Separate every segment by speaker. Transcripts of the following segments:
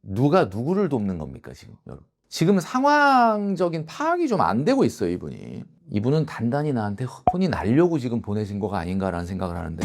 Speaker 1: 누가 누구를 돕는 겁니까, 지금 여러분? 지금 상황적인 파악이 좀 안 되고 있어요, 이분이. 이분은 단단히 나한테 혼이 나려고 지금 보내신 거가 아닌가라는 생각을 하는데.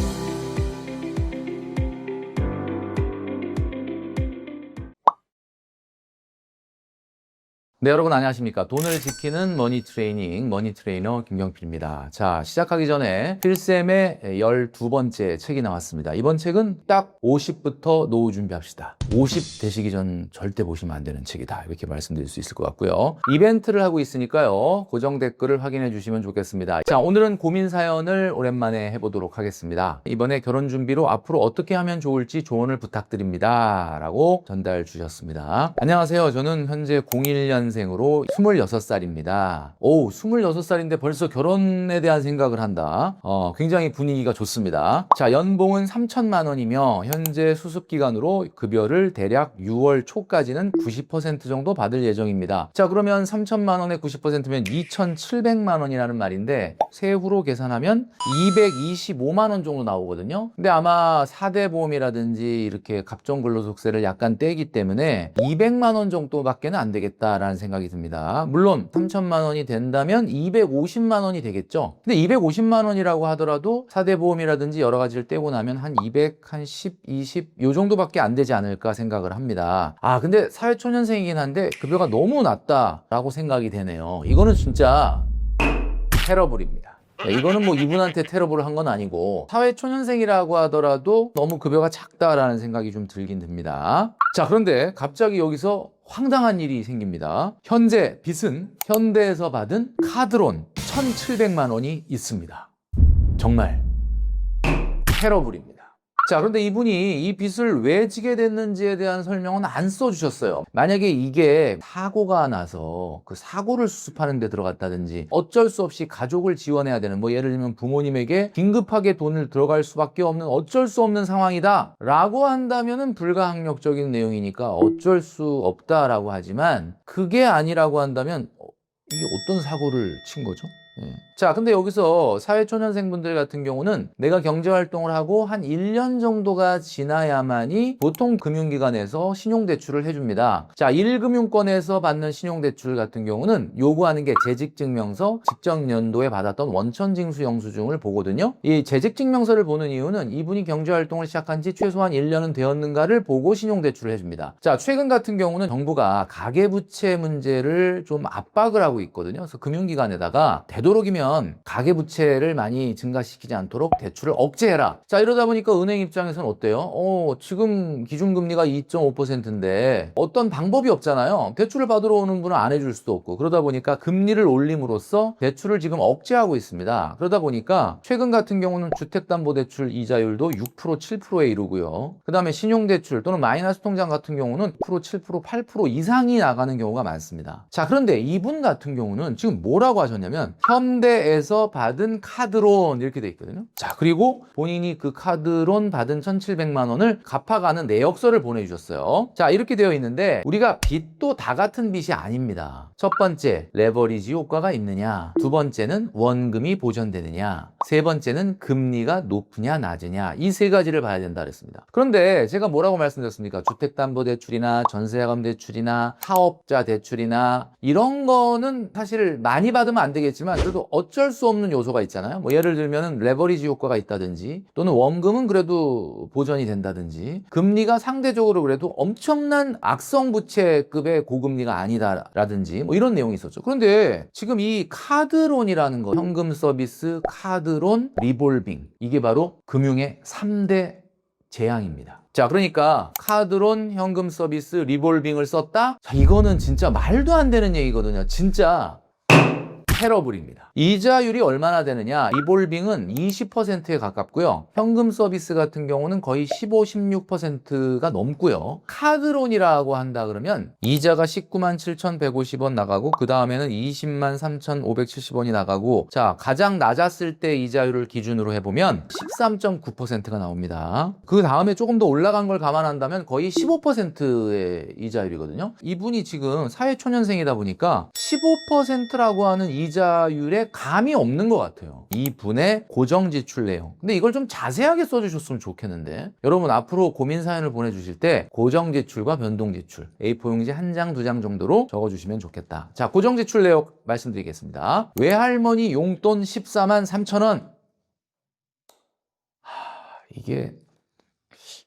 Speaker 1: 네, 여러분 안녕하십니까. 돈을 지키는 머니 트레이닝, 머니 트레이너 김경필입니다. 자, 시작하기 전에 필쌤의 12번째 책이 나왔습니다. 이번 책은 딱 50부터 노후 준비합시다. 50 되시기 전 절대 보시면 안 되는 책이다. 이렇게 말씀드릴 수 있을 것 같고요. 이벤트를 하고 있으니까요. 고정 댓글을 확인해 주시면 좋겠습니다. 자, 오늘은 고민 사연을 오랜만에 해보도록 하겠습니다. 이번에 결혼 준비로 앞으로 어떻게 하면 좋을지 조언을 부탁드립니다. 라고 전달 주셨습니다. 안녕하세요. 저는 현재 01년 생으로 26살입니다. 오, 26살인데 벌써 결혼에 대한 생각을 한다. 굉장히 분위기가 좋습니다. 자, 연봉은 3천만 원이며 현재 수습기간으로 급여를 대략 6월 초까지는 90% 정도 받을 예정입니다. 자, 그러면 3천만 원에 90%면 2,700만 원이라는 말인데 세후로 계산하면 225만 원 정도 나오거든요. 근데 아마 4대 보험이라든지 이렇게 갑종근로소득세를 약간 떼기 때문에 200만 원 정도밖에는 안 되겠다라는 생각이 듭니다. 물론 3천만 원이 된다면 250만 원이 되겠죠. 근데 250만 원이라고 하더라도 4대 보험이라든지 여러 가지를 떼고 나면 한 200, 한 10, 20 요 정도밖에 안 되지 않을까 생각을 합니다. 아, 근데 사회초년생이긴 한데 급여가 너무 낮다라고 생각이 되네요. 이거는 진짜 테러블입니다. 이거는 뭐 이분한테 테러블을 한 건 아니고 사회초년생이라고 하더라도 너무 급여가 작다라는 생각이 좀 들긴 듭니다. 자, 그런데 갑자기 여기서 황당한 일이 생깁니다. 현재 빚은 현대에서 받은 카드론 1,700만 원이 있습니다. 정말 테러블입니다. 자, 그런데 이분이 이 빚을 왜 지게 됐는지에 대한 설명은 안 써주셨어요. 만약에 이게 사고가 나서 그 사고를 수습하는 데 들어갔다든지 어쩔 수 없이 가족을 지원해야 되는, 뭐 예를 들면 부모님에게 긴급하게 돈을 들어갈 수밖에 없는 어쩔 수 없는 상황이다 라고 한다면은 불가항력적인 내용이니까 어쩔 수 없다라고 하지만 그게 아니라고 한다면 이게 어떤 사고를 친 거죠? 자, 근데 여기서 사회초년생분들 같은 경우는 내가 경제활동을 하고 한 1년 정도가 지나야만이 보통 금융기관에서 신용대출을 해줍니다. 자, 1금융권에서 받는 신용대출 같은 경우는 요구하는 게 재직증명서, 직전 연도에 받았던 원천징수 영수증을 보거든요. 이 재직증명서를 보는 이유는 이분이 경제활동을 시작한 지 최소한 1년은 되었는가를 보고 신용대출을 해줍니다. 자, 최근 같은 경우는 정부가 가계부채 문제를 좀 압박을 하고 있거든요. 그래서 금융기관에다가 되도록이면 가계부채를 많이 증가시키지 않도록 대출을 억제해라. 자, 이러다 보니까 은행 입장에서는 어때요? 지금 기준금리가 2.5%인데 어떤 방법이 없잖아요. 대출을 받으러 오는 분은 안 해줄 수도 없고, 그러다 보니까 금리를 올림으로써 대출을 지금 억제하고 있습니다. 그러다 보니까 최근 같은 경우는 주택담보대출 이자율도 6%, 7%에 이르고요. 그 다음에 신용대출 또는 마이너스 통장 같은 경우는 6%, 7%, 8% 이상이 나가는 경우가 많습니다. 자, 그런데 이분 같은 경우는 지금 뭐라고 하셨냐면 현대에서 받은 카드론 이렇게 돼 있거든요. 자, 그리고 본인이 그 카드론 받은 1,700만 원을 갚아가는 내역서를 보내주셨어요. 자, 이렇게 되어 있는데 우리가 빚도 다 같은 빚이 아닙니다. 첫 번째, 레버리지 효과가 있느냐. 두 번째는 원금이 보전되느냐. 세 번째는 금리가 높으냐 낮으냐. 이 세 가지를 봐야 된다 그랬습니다. 그런데 제가 뭐라고 말씀드렸습니까? 주택담보대출이나 전세자금 대출이나 사업자 대출이나 이런 거는 사실 많이 받으면 안 되겠지만 그래도 어쩔 수 없는 요소가 있잖아요. 뭐 예를 들면 레버리지 효과가 있다든지 또는 원금은 그래도 보전이 된다든지 금리가 상대적으로 그래도 엄청난 악성 부채급의 고금리가 아니다라든지 뭐 이런 내용이 있었죠. 그런데 지금 이 카드론이라는 거, 현금 서비스, 카드론, 리볼빙, 이게 바로 금융의 3대 재앙입니다. 자, 그러니까 카드론, 현금 서비스, 리볼빙을 썼다? 자, 이거는 진짜 말도 안 되는 얘기거든요. 진짜 테러블입니다. 이자율이 얼마나 되느냐? 리볼빙은 20%에 가깝고요. 현금 서비스 같은 경우는 거의 15, 16%가 넘고요. 카드론이라고 한다 그러면 이자가 19만 7,150원 나가고 그 다음에는 20만 3,570원이 나가고, 자, 가장 낮았을 때 이자율을 기준으로 해보면 13.9%가 나옵니다. 그 다음에 조금 더 올라간 걸 감안한다면 거의 15%의 이자율이거든요. 이분이 지금 사회초년생이다 보니까 15%라고 하는 이자 이자율에 감이 없는 것 같아요. 이분의 고정지출 내용. 근데 이걸 좀 자세하게 써주셨으면 좋겠는데, 여러분 앞으로 고민 사연을 보내주실 때 고정지출과 변동지출 A4용지 1장, 2장 정도로 적어주시면 좋겠다. 자, 고정지출 내용 말씀드리겠습니다. 외할머니 용돈 14만 3천 원. 이게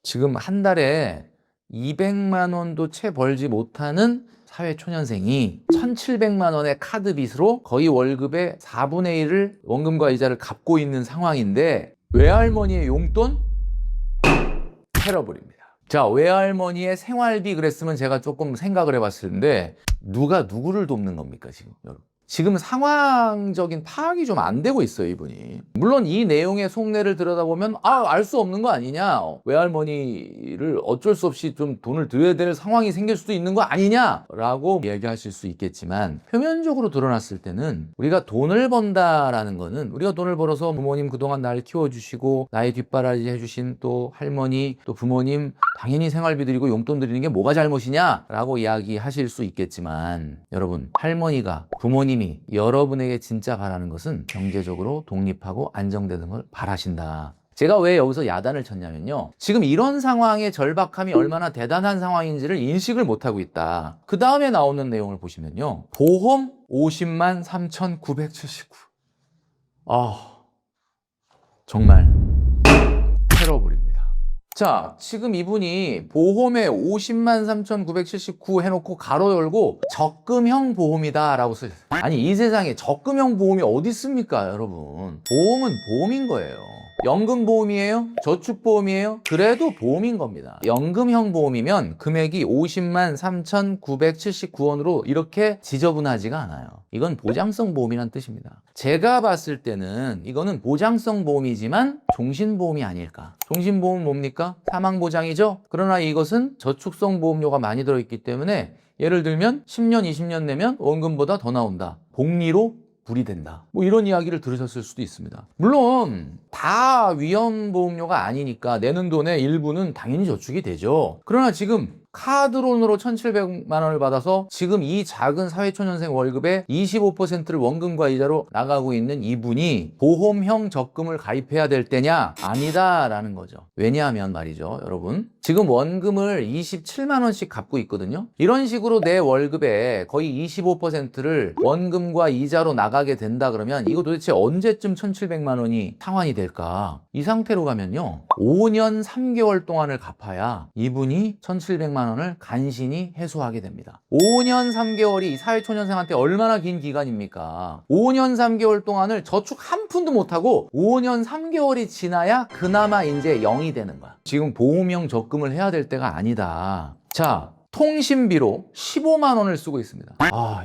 Speaker 1: 지금 한 달에 200만 원도 채 벌지 못하는 사회초년생이 1,700만 원의 카드 빚으로 거의 월급의 4분의 1을 원금과 이자를 갚고 있는 상황인데, 외할머니의 용돈? 테러블입니다. 자, 외할머니의 생활비 그랬으면 제가 조금 생각을 해봤을 텐데, 누가 누구를 돕는 겁니까 지금 여러분? 지금 상황적인 파악이 좀 안 되고 있어요, 이분이. 물론 이 내용의 속내를 들여다보면 알 수 없는 거 아니냐, 외할머니를 어쩔 수 없이 좀 돈을 드려야 될 상황이 생길 수도 있는 거 아니냐라고 얘기하실 수 있겠지만, 표면적으로 드러났을 때는 우리가 돈을 번다라는 거는, 우리가 돈을 벌어서 부모님 그동안 날 키워주시고 나의 뒷바라지 해주신 또 할머니 또 부모님 당연히 생활비 드리고 용돈 드리는 게 뭐가 잘못이냐라고 이야기하실 수 있겠지만, 여러분, 할머니가 부모님이 여러분에게 진짜 바라는 것은 경제적으로 독립하고 안정되는 걸 바라신다. 제가 왜 여기서 야단을 쳤냐면요, 지금 이런 상황의 절박함이 얼마나 대단한 상황인지를 인식을 못하고 있다. 그 다음에 나오는 내용을 보시면요, 보험 50만 3,979. 정말 테러블입니다. 자, 지금 이분이 보험에 50만 3,979 해놓고 가로 열고 적금형 보험이다 라고 쓰셨어요. 아니, 이 세상에 적금형 보험이 어디 있습니까 여러분? 보험은 보험인 거예요. 연금보험이에요? 저축보험이에요? 그래도 보험인 겁니다. 연금형 보험이면 금액이 50만 3,979원으로 이렇게 지저분하지가 않아요. 이건 보장성 보험이란 뜻입니다. 제가 봤을 때는 이거는 보장성 보험이지만 종신보험이 아닐까. 종신보험은 뭡니까? 사망보장이죠? 그러나 이것은 저축성 보험료가 많이 들어있기 때문에, 예를 들면 10년, 20년 내면 원금보다 더 나온다. 복리로 불이 된다. 뭐 이런 이야기를 들으셨을 수도 있습니다. 물론 다 위험보험료가 아니니까 내는 돈의 일부는 당연히 저축이 되죠. 그러나 지금 카드론으로 1,700만 원을 받아서 지금 이 작은 사회초년생 월급의 25%를 원금과 이자로 나가고 있는 이분이 보험형 적금을 가입해야 될 때냐? 아니다라는 거죠. 왜냐하면 말이죠, 여러분, 지금 원금을 27만 원씩 갚고 있거든요. 이런 식으로 내 월급의 거의 25%를 원금과 이자로 나가게 된다 그러면 이거 도대체 언제쯤 1,700만 원이 상환이 될까? 이 상태로 가면요, 5년 3개월 동안을 갚아야 이분이 1,700만 원을 간신히 해소하게 됩니다. 5년 3개월이 사회초년생한테 얼마나 긴 기간입니까? 5년 3개월 동안을 저축 한 푼도 못하고 5년 3개월이 지나야 그나마 이제 0이 되는 거야. 지금 보험형 적금을 해야 될 때가 아니다. 자, 통신비로 15만 원을 쓰고 있습니다.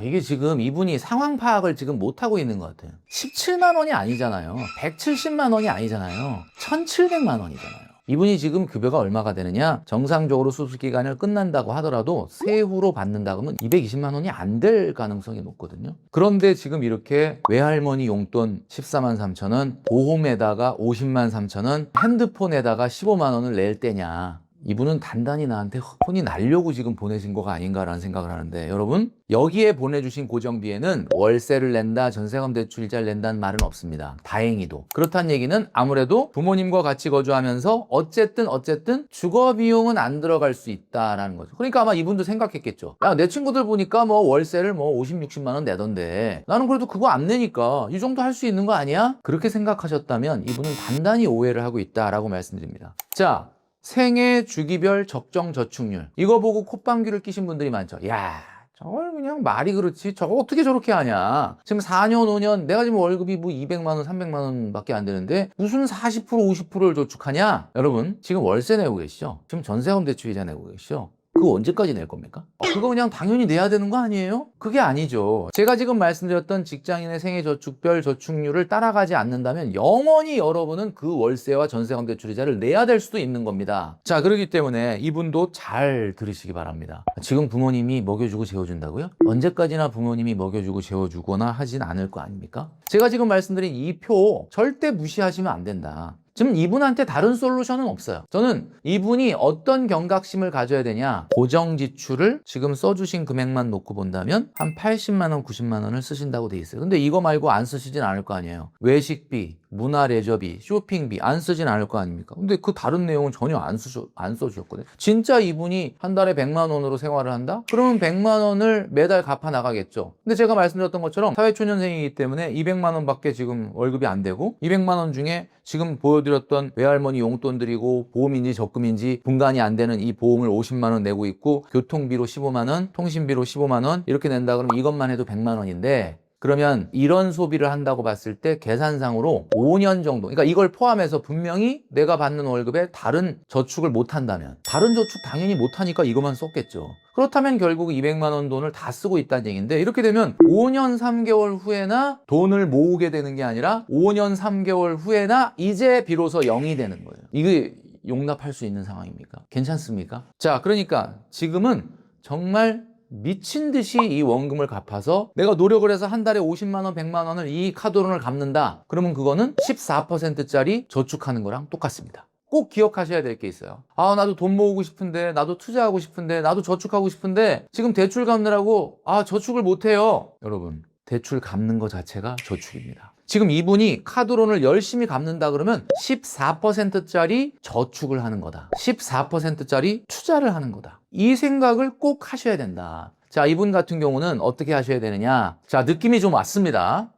Speaker 1: 이게 지금 이분이 상황 파악을 지금 못하고 있는 것 같아요. 17만 원이 아니잖아요. 170만 원이 아니잖아요. 1,700만 원이잖아요. 이분이 지금 급여가 얼마가 되느냐? 정상적으로 수술기간을 끝난다고 하더라도 세후로 받는다 그러면 220만 원이 안 될 가능성이 높거든요. 그런데 지금 이렇게 외할머니 용돈 14만 3천 원, 보험에다가 50만 3천 원, 핸드폰에다가 15만 원을 낼 때냐? 이분은 단단히 나한테 혼이 나려고 지금 보내신 거가 아닌가라는 생각을 하는데, 여러분, 여기에 보내주신 고정비에는 월세를 낸다, 전세금 대출 이자를 낸다는 말은 없습니다. 다행히도. 그렇다는 얘기는 아무래도 부모님과 같이 거주하면서 어쨌든 주거 비용은 안 들어갈 수 있다라는 거죠. 그러니까 아마 이분도 생각했겠죠. 야, 내 친구들 보니까 뭐 월세를 뭐 50, 60만 원 내던데 나는 그래도 그거 안 내니까 이 정도 할 수 있는 거 아니야? 그렇게 생각하셨다면 이분은 단단히 오해를 하고 있다라고 말씀드립니다. 자, 생애 주기별 적정 저축률, 이거 보고 콧방귀를 끼신 분들이 많죠. 야, 저걸 그냥 말이 그렇지 저거 어떻게 저렇게 하냐. 지금 4년 5년 내가 지금 월급이 뭐 200만 원 300만 원 밖에 안 되는데 무슨 40% 50%를 저축하냐. 여러분, 지금 월세 내고 계시죠? 지금 전세금 대출 이자 내고 계시죠? 그거 언제까지 낼 겁니까? 그거 그냥 당연히 내야 되는 거 아니에요? 그게 아니죠. 제가 지금 말씀드렸던 직장인의 생애저축별 저축률을 따라가지 않는다면 영원히 여러분은 그 월세와 전세금 대출 이자를 내야 될 수도 있는 겁니다. 자, 그렇기 때문에 이분도 잘 들으시기 바랍니다. 지금 부모님이 먹여주고 재워준다고요? 언제까지나 부모님이 먹여주고 재워주거나 하진 않을 거 아닙니까? 제가 지금 말씀드린 이 표 절대 무시하시면 안 된다. 지금 이분한테 다른 솔루션은 없어요. 저는 이분이 어떤 경각심을 가져야 되냐, 고정 지출을 지금 써주신 금액만 놓고 본다면 한 80만 원, 90만 원을 쓰신다고 돼 있어요. 근데 이거 말고 안 쓰시진 않을 거 아니에요. 외식비, 문화 레저비, 쇼핑비 안 쓰진 않을 거 아닙니까? 근데 그 다른 내용은 전혀 안 써주셨거든요. 진짜 이분이 한 달에 100만 원으로 생활을 한다? 그러면 100만 원을 매달 갚아 나가겠죠. 근데 제가 말씀드렸던 것처럼 사회초년생이기 때문에 200만 원밖에 지금 월급이 안 되고 200만 원 중에 지금 보여드렸던 외할머니 용돈 드리고 보험인지 적금인지 분간이 안 되는 이 보험을 50만 원 내고 있고 교통비로 15만 원, 통신비로 15만 원 이렇게 낸다 그러면 이것만 해도 100만 원인데 그러면 이런 소비를 한다고 봤을 때 계산상으로 5년 정도, 그러니까 이걸 포함해서 분명히 내가 받는 월급에 다른 저축을 못 한다면 다른 저축 당연히 못 하니까 이것만 썼겠죠. 그렇다면 결국 200만 원 돈을 다 쓰고 있다는 얘기인데 이렇게 되면 5년 3개월 후에나 돈을 모으게 되는 게 아니라 5년 3개월 후에나 이제 비로소 0이 되는 거예요. 이게 용납할 수 있는 상황입니까? 괜찮습니까? 자, 그러니까 지금은 정말 미친 듯이 이 원금을 갚아서 내가 노력을 해서 한 달에 50만 원, 100만 원을 이 카드론을 갚는다. 그러면 그거는 14%짜리 저축하는 거랑 똑같습니다. 꼭 기억하셔야 될 게 있어요. 아, 나도 돈 모으고 싶은데, 나도 투자하고 싶은데, 나도 저축하고 싶은데 지금 대출 갚느라고 저축을 못 해요. 여러분, 대출 갚는 거 자체가 저축입니다. 지금 이분이 카드론을 열심히 갚는다 그러면 14%짜리 저축을 하는 거다. 14%짜리 투자를 하는 거다. 이 생각을 꼭 하셔야 된다. 자, 이분 같은 경우는 어떻게 하셔야 되느냐. 자, 느낌이 좀 왔습니다.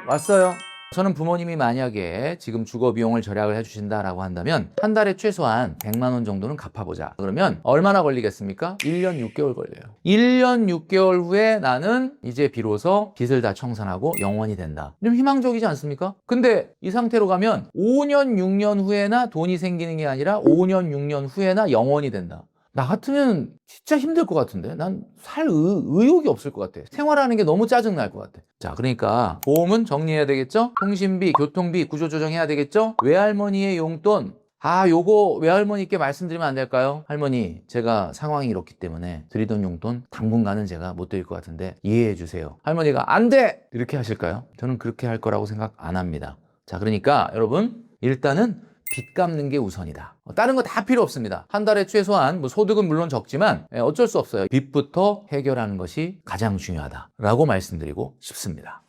Speaker 1: 왔어요. 저는 부모님이 만약에 지금 주거 비용을 절약을 해주신다라고 한다면 한 달에 최소한 100만 원 정도는 갚아보자. 그러면 얼마나 걸리겠습니까? 1년 6개월 걸려요. 1년 6개월 후에 나는 이제 비로소 빚을 다 청산하고 영원히 된다. 좀 희망적이지 않습니까? 근데 이 상태로 가면 5년 6년 후에나 돈이 생기는 게 아니라 5년 6년 후에나 영원히 된다. 나 같으면 진짜 힘들 것 같은데 난 살 의욕이 없을 것 같아. 생활하는 게 너무 짜증날 것 같아. 자, 그러니까 보험은 정리해야 되겠죠? 통신비, 교통비 구조조정해야 되겠죠? 외할머니의 용돈 요거 외할머니께 말씀드리면 안 될까요? 할머니, 제가 상황이 이렇기 때문에 드리던 용돈 당분간은 제가 못 드릴 것 같은데 이해해 주세요. 할머니가 안 돼! 이렇게 하실까요? 저는 그렇게 할 거라고 생각 안 합니다. 자, 그러니까 여러분 일단은 빚 갚는 게 우선이다. 다른 거 다 필요 없습니다. 한 달에 최소한 소득은 물론 적지만 어쩔 수 없어요. 빚부터 해결하는 것이 가장 중요하다라고 말씀드리고 싶습니다.